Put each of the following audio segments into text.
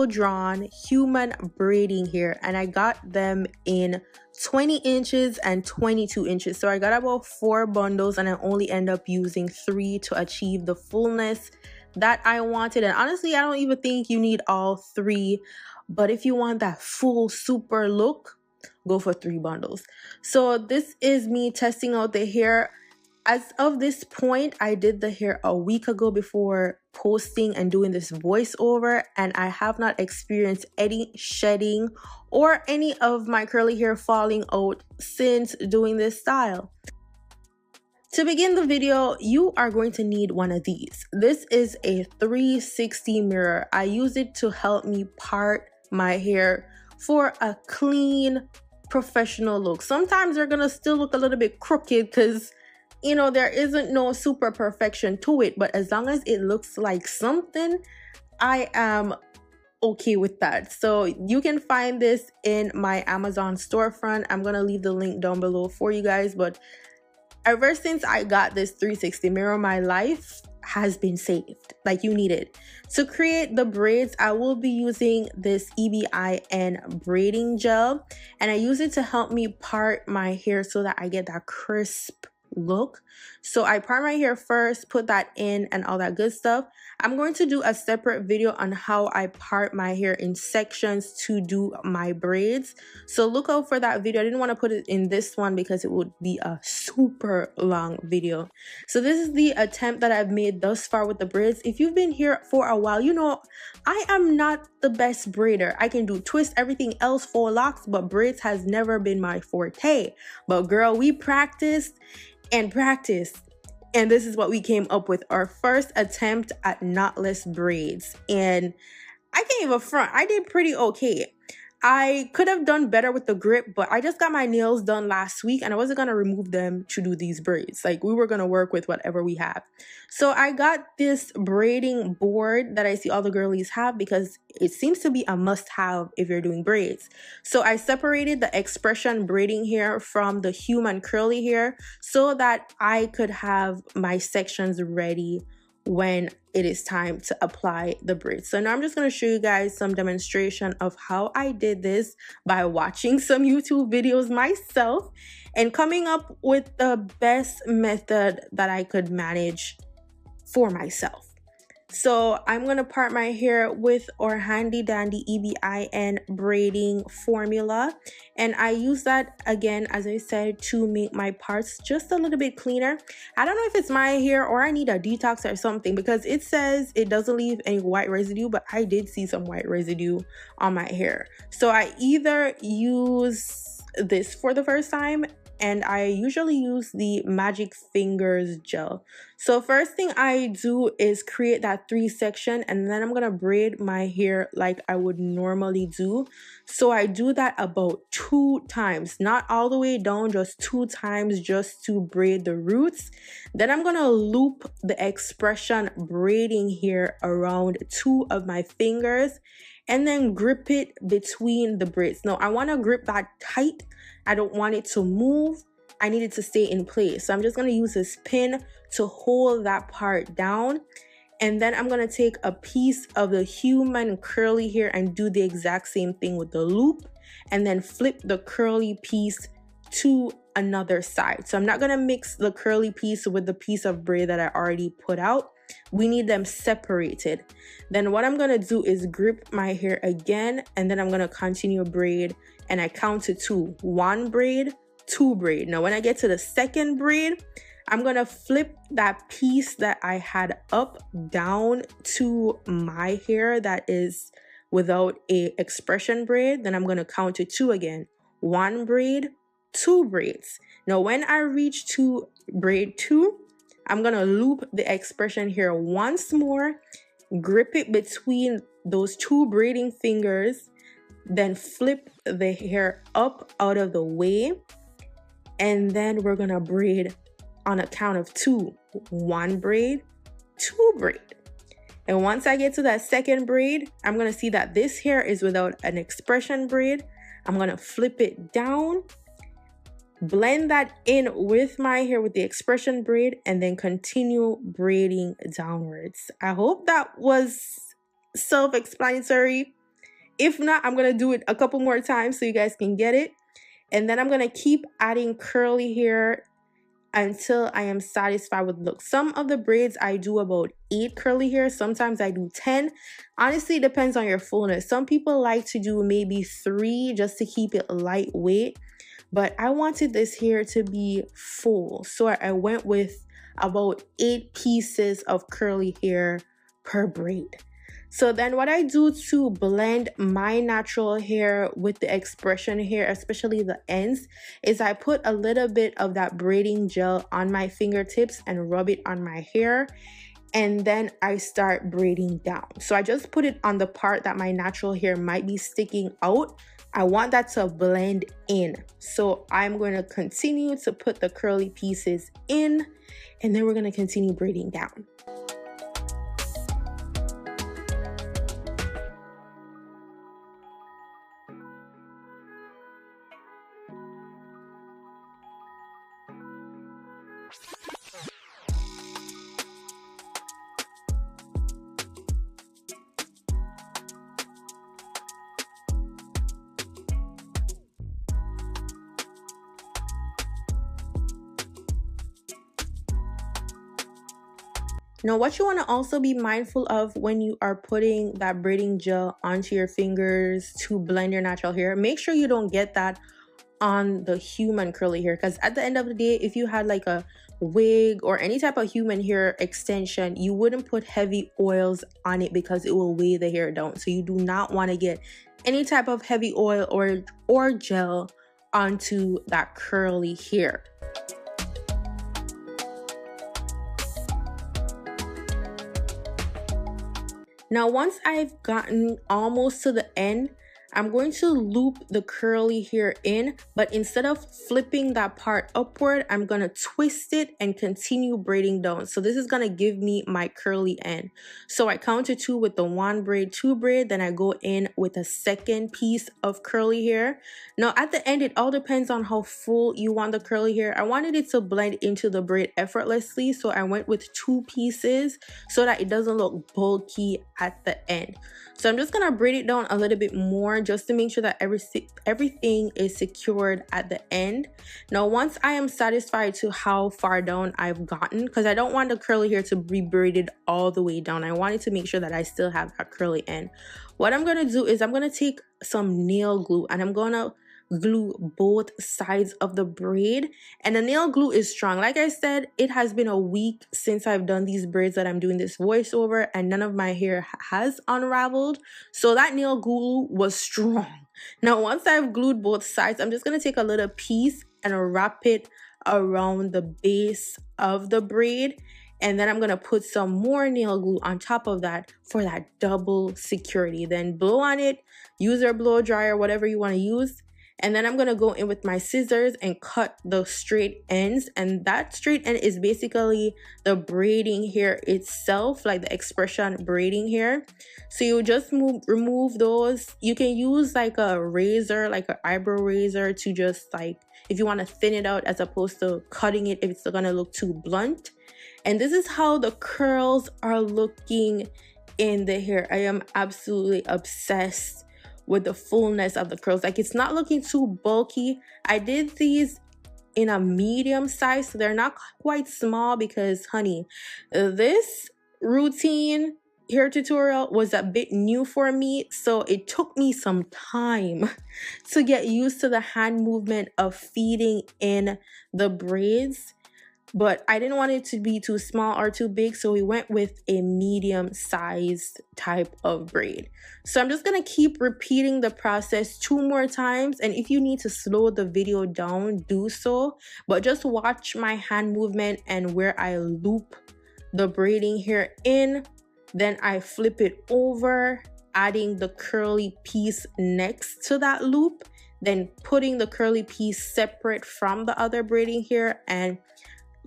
drawn human braiding hair, and I got them in 20 inches and 22 inches. So I got about 4 bundles, and I only end up using 3 to achieve the fullness that I wanted. And honestly, I don't even think you need all 3, but if you want that full super look, go for 3 bundles. So this is me testing out the hair. As of this point, I did the hair a week ago before posting and doing this voiceover, and I have not experienced any shedding or any of my curly hair falling out since doing this style. To begin the video, you are going to need one of these. This is a 360 mirror. I use it to help me part my hair for a clean, professional look. Sometimes they're gonna still look a little bit crooked because, you know, there isn't no super perfection to it, but as long as it looks like something, I am okay with that. So you can find this in my Amazon storefront. I'm gonna leave the link down below for you guys, but ever since I got this 360 mirror, my life has been saved. Like, you need it. To create the braids, I will be using this EBIN braiding gel, and I use it to help me part my hair so that I get that crisp look. So I part my hair first, put that in and all that good stuff. I'm going to do a separate video on how I part my hair in sections to do my braids, so look out for that video. I didn't want to put it in this one because it would be a super long video. So this is the attempt that I've made thus far with the braids. If you've been here for a while, you know I am not the best braider. I can do twist, everything else, full locks, but braids has never been my forte. But girl, we practiced and practiced, and this is what we came up with, our first attempt at knotless braids. And I can't even front, I did pretty okay. I could have done better with the grip, but I just got my nails done last week and I wasn't going to remove them to do these braids. Like, we were going to work with whatever we have. So I got this braiding board that I see all the girlies have because it seems to be a must-have if you're doing braids. So I separated the expression braiding hair from the human curly hair so that I could have my sections ready when it is time to apply the braids. So now I'm just going to show you guys some demonstration of how I did this by watching some YouTube videos myself and coming up with the best method that I could manage for myself. So I'm going to part my hair with our handy dandy EBIN braiding formula, and I use that again, as I said, to make my parts just a little bit cleaner. I don't know if it's my hair or I need a detox or something, because it says it doesn't leave any white residue, but I did see some white residue on my hair. So I either use this for the first time, and I usually use the Magic Fingers gel. So first thing I do is create that 3 section, and then I'm gonna braid my hair like I would normally do. So I do that about 2 times, not all the way down, just 2 times, just to braid the roots. Then I'm gonna loop the expression braiding hair around 2 of my fingers and then grip it between the braids. Now I want to grip that tight. I don't want it to move. I need it to stay in place. So I'm just going to use this pin to hold that part down. And then I'm going to take a piece of the human curly hair and do the exact same thing with the loop, and then flip the curly piece to another side. So I'm not going to mix the curly piece with the piece of braid that I already put out. We need them separated. Then what I'm going to do is grip my hair again, and then I'm going to continue braid, and I count to 2. 1 braid, 2 braid. Now when I get to the 2nd braid, I'm going to flip that piece that I had up down to my hair that is without a expression braid. Then I'm going to count to 2 again. 1 braid, 2 braids. Now when I reach to braid 2, I'm going to loop the expression here once more, grip it between those 2 braiding fingers, then flip the hair up out of the way, and then we're going to braid on a count of 2. 1 braid, 2 braid. And once I get to that 2nd braid, I'm going to see that this hair is without an expression braid. I'm going to flip it down, blend that in with my hair with the expression braid, and then continue braiding downwards. I hope that was self-explanatory. If not, I'm gonna do it a couple more times so you guys can get it. And then I'm gonna keep adding curly hair until I am satisfied with the look. Some of the braids I do about 8 curly hair, sometimes I do 10. Honestly, it depends on your fullness. Some people like to do maybe 3 just to keep it lightweight, but I wanted this hair to be full, so I went with about 8 pieces of curly hair per braid. So then what I do to blend my natural hair with the expression hair, especially the ends, is I put a little bit of that braiding gel on my fingertips and rub it on my hair, and then I start braiding down. So I just put it on the part that my natural hair might be sticking out. I want that to blend in. So I'm going to continue to put the curly pieces in, and then we're going to continue braiding down. Now, what you want to also be mindful of when you are putting that braiding gel onto your fingers to blend your natural hair, make sure you don't get that on the human curly hair, because at the end of the day, if you had like a wig or any type of human hair extension, you wouldn't put heavy oils on it because it will weigh the hair down. So you do not want to get any type of heavy oil or gel onto that curly hair. Now, once I've gotten almost to the end, I'm going to loop the curly hair in, but instead of flipping that part upward, I'm going to twist it and continue braiding down. So this is going to give me my curly end. So I count to 2 with the 1 braid, 2 braid, then I go in with a second piece of curly hair. Now at the end, it all depends on how full you want the curly hair. I wanted it to blend into the braid effortlessly, so I went with 2 pieces so that it doesn't look bulky at the end. So I'm just going to braid it down a little bit more just to make sure that everything is secured at the end. Now, once I am satisfied to how far down I've gotten, because I don't want the curly hair to be braided all the way down. I wanted to make sure that I still have that curly end. What I'm going to do is I'm going to take some nail glue and I'm going to glue both sides of the braid, and the nail glue is strong. Like I said, it has been a week since I've done these braids that I'm doing this voiceover, and none of my hair has unraveled, so that nail glue was strong. Now once I've glued both sides, I'm just going to take a little piece and wrap it around the base of the braid, and then I'm going to put some more nail glue on top of that for that double security. Then blow on it, use your blow dryer, whatever you want to use. And then I'm going to go in with my scissors and cut the straight ends. And that straight end is basically the braiding hair itself, like the expression braiding hair. So you just remove those. You can use like a razor, like an eyebrow razor, to just like, if you want to thin it out as opposed to cutting it if it's going to look too blunt. And this is how the curls are looking in the hair. I am absolutely obsessed with the fullness of the curls. Like, it's not looking too bulky. I did these in a medium size, so they're not quite small because, honey, this routine hair tutorial was a bit new for me, so it took me some time to get used to the hand movement of feeding in the braids. But I didn't want it to be too small or too big, so we went with a medium sized type of braid. So I'm just going to keep repeating the process 2 more times, and if you need to slow the video down, do so. But just watch my hand movement and where I loop the braiding hair in, then I flip it over, adding the curly piece next to that loop, then putting the curly piece separate from the other braiding hair. And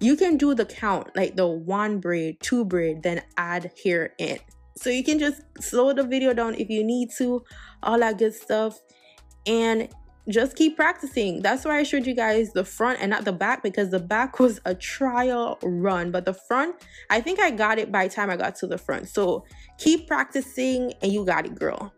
you can do the count, like the 1 braid, 2 braid, then add hair in. So you can just slow the video down if you need to, all that good stuff, and just keep practicing. That's why I showed you guys the front and not the back, because the back was a trial run, but the front, I think I got it by the time I got to the front. So keep practicing and you got it, girl.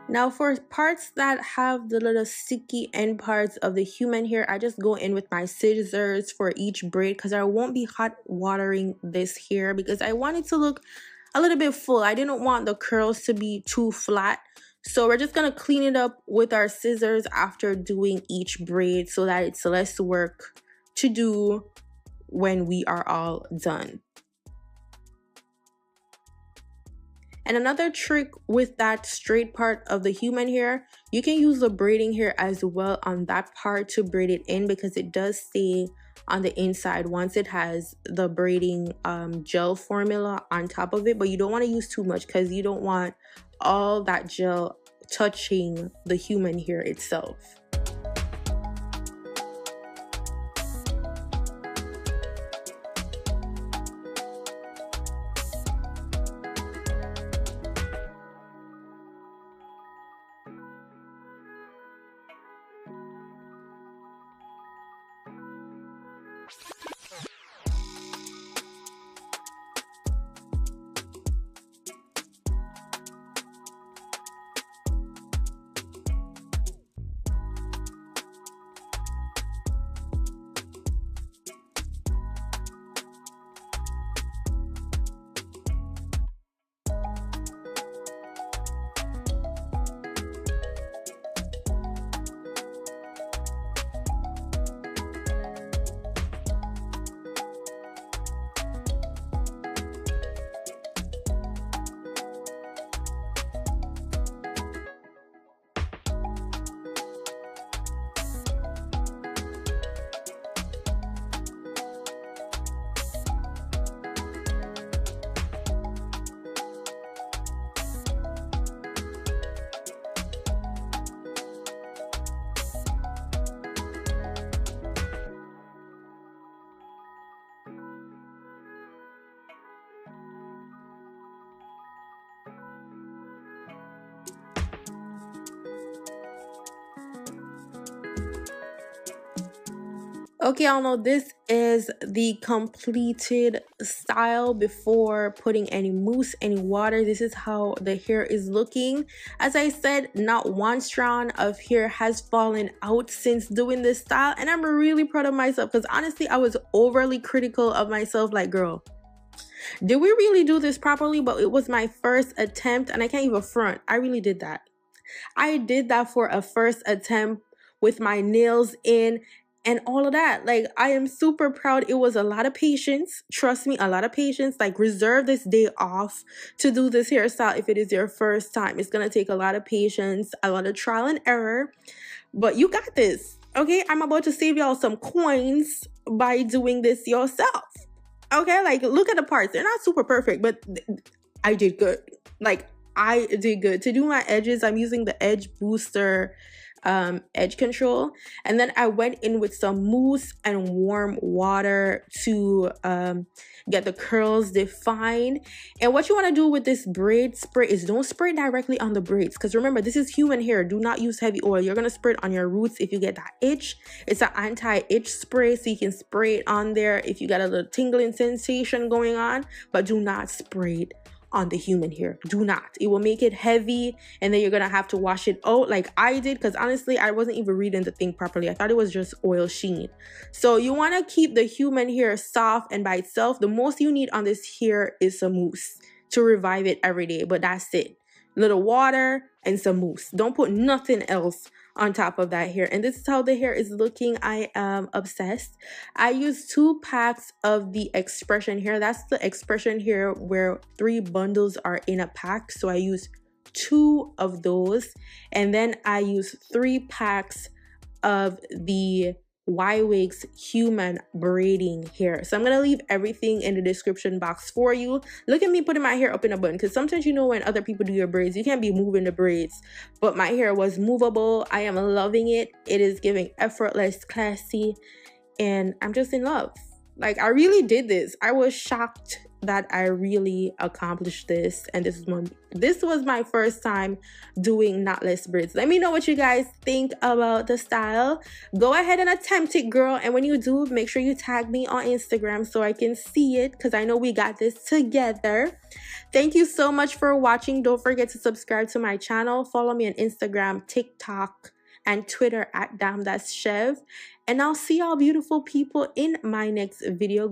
Now for parts that have the little sticky end parts of the human hair, I just go in with my scissors for each braid because I won't be hot watering this hair because I want it to look a little bit full. I didn't want the curls to be too flat. So we're just going to clean it up with our scissors after doing each braid so that it's less work to do when we are all done. And another trick with that straight part of the human hair, you can use the braiding hair as well on that part to braid it in because it does stay on the inside once it has the braiding gel formula on top of it. But you don't want to use too much because you don't want all that gel touching the human hair itself. Okay, y'all know this is the completed style before putting any mousse, any water. This is how the hair is looking. As I said, not one strand of hair has fallen out since doing this style, and I'm really proud of myself because honestly, I was overly critical of myself. Like, girl, did we really do this properly? But it was my first attempt, and I can't even front. I really did that. I did that for a first attempt with my nails in and all of that. Like, I am super proud. It was a lot of patience. Trust me, a lot of patience. Like, reserve this day off to do this hairstyle if it is your first time. It's gonna take a lot of patience, a lot of trial and error, but you got this. Okay, I'm about to save y'all some coins by doing this yourself. Okay, like, look at the parts. They're not super perfect, but I did good. Like, I did good. To do my edges, I'm using the Edge Booster edge control, and then I went in with some mousse and warm water to get the curls defined. And what you want to do with this braid spray is don't spray directly on the braids, because remember, this is human hair. Do not use heavy oil. You're going to spray it on your roots if you get that itch. It's an anti-itch spray, so you can spray it on there if you got a little tingling sensation going on, but do not spray it on the human hair. Do not. It will make it heavy, and then you're gonna have to wash it out like I did, because honestly, I wasn't even reading the thing properly. I thought it was just oil sheen. So you want to keep the human hair soft and by itself. The most you need on this hair is some mousse to revive it every day, but that's it. Little water and some mousse. Don't put nothing else on top of that hair. And this is how the hair is looking. I am obsessed. I use 2 packs of the expression hair. That's the expression hair where 3 bundles are in a pack. So I use 2 of those, and then I use 3 packs of the Ywigs human braiding hair. So I'm gonna leave everything in the description box for you. Look at me putting my hair up in a bun, because sometimes, you know, when other people do your braids, you can't be moving the braids, but my hair was movable. I am loving it. It is giving effortless, classy, and I'm just in love. Like, I really did this. I was shocked that I really accomplished this, and this was my first time doing knotless braids. Let me know what you guys think about the style. Go ahead and attempt it, girl, and when you do, make sure you tag me on Instagram so I can see it, because I know we got this together. Thank you so much for watching. Don't forget to subscribe to my channel. Follow me on Instagram, TikTok, and Twitter at DamnThat'sChev. And I'll see y'all beautiful people in my next video.